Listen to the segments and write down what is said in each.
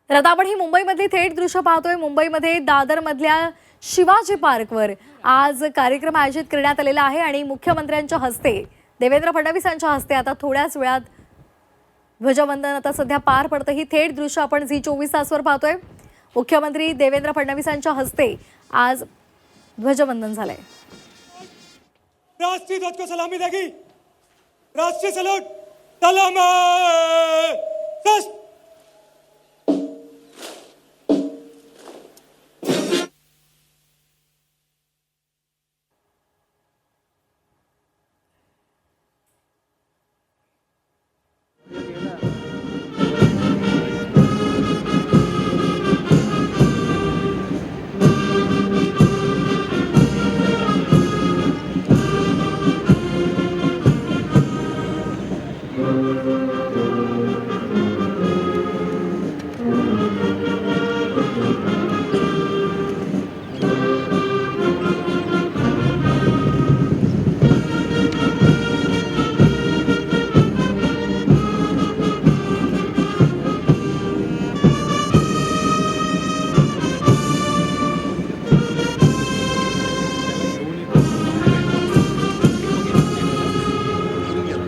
तर आता आपण ही मुंबईमधली थेट दृश्य पाहतोय। मुंबईमध्ये दादर मधल्या शिवाजी पार्कवर आज कार्यक्रम आयोजित करण्यात आलेला आहे आणि मुख्यमंत्र्यांच्या हस्ते देवेंद्र फडणवीस यांच्या हस्ते आता थोड्याच वेळात ध्वजवंदन आता सध्या पार पडतं। ही थेट दृश्य आपण झी24 तासवर पाहतोय। मुख्यमंत्री देवेंद्र फडणवीस यांच्या हस्ते आज ध्वजवंदन झालंय। राष्ट्रीय ध्वज को सलामी देगी। राष्ट्रीय सैल्यूट सलामी।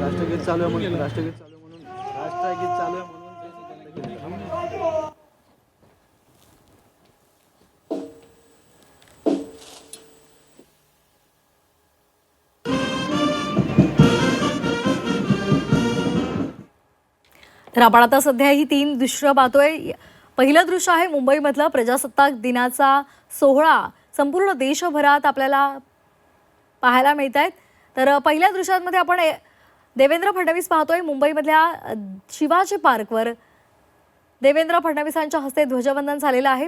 राष्ट्रगीत चालू आहे म्हणून राष्ट्रगीत चालू आहे म्हणून तर आपण आता सध्या ही तीन दृश्य पाहतोय। पहिलं दृश्य आहे मुंबईमधला प्रजासत्ताक दिनाचा सोहळा संपूर्ण देशभरात आपल्याला पाहायला मिळत आहेत। तर पहिल्या दृश्यामध्ये आपण देवेंद्र फडणवीस पाहतोय। मुंबईमधल्या शिवाजी पार्कवर देवेंद्र फडणवीसांच्या हस्ते ध्वजवंदन झालेलं आहे।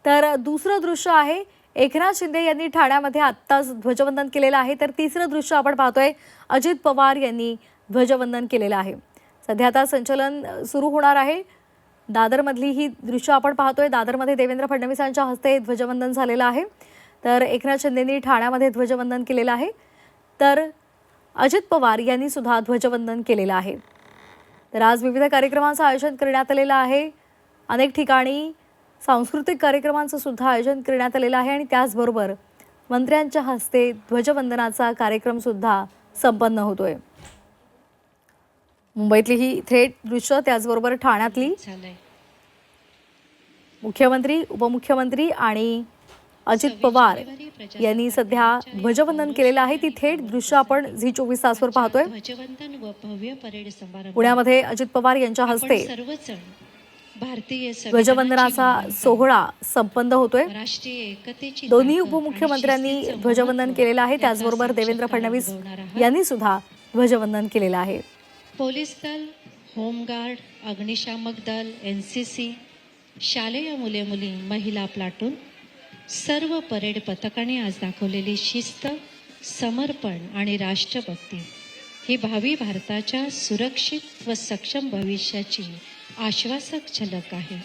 तर दुसरं दृश्य आहे एकनाथ शिंदे यांनी ठाण्यामध्ये आत्ताच ध्वजवंदन केलेलं आहे। तर तिसरं दृश्य आपण पाहतोय अजित पवार यांनी ध्वजवंदन केलेलं आहे। सध्या आता संचलन सुरू होणार आहे। दादरमधली ही दृश्य आपण पाहतोय। दादरमध्ये देवेंद्र फडणवीसांच्या हस्ते ध्वजवंदन झालेलं आहे। तर एकनाथ शिंदेंनी ठाण्यामध्ये ध्वजवंदन केलेलं आहे। तर अजित पवार यांनी सुद्धा ध्वजवंदन केलेलं आहे। तर आज विविध कार्यक्रमांचं आयोजन करण्यात आलेलं आहे। अनेक ठिकाणी सांस्कृतिक कार्यक्रमांचं सुद्धा आयोजन करण्यात आलेलं आहे आणि त्याचबरोबर मंत्र्यांच्या हस्ते ध्वजवंदनाचा कार्यक्रम सुद्धा संपन्न होतोय। मुंबईतली ही थेट दृश्य त्याचबरोबर ठाण्यातली मुख्यमंत्री उपमुख्यमंत्री आणि अजित पवार यांनी सध्या ध्वजवंदन केलेलं आहे। ती थेट दृश्य आपण झी24 तासवर पाहतोय। पुण्यामध्ये अजित पवार यांच्या हस्ते ध्वजवंदनाचा सोहळा संपन्न होतोय। दोन्ही उपमुख्यमंत्र्यांनी ध्वजवंदन केलेलं आहे। त्याचबरोबर देवेंद्र फडणवीस यांनी सुद्धा ध्वजवंदन केलेलं आहे। पोलीस दल, होमगार्ड, अग्निशामक दल, एनसीसी, शालेय मुले मुली, महिला प्लाटून सर्व परेड पथकाने आज दाखवलेली शिस्त, समर्पण आणि राष्ट्रभक्ती ही भावी भारताच्या सुरक्षित व सक्षम भविष्याची आश्वासक झलक आहे।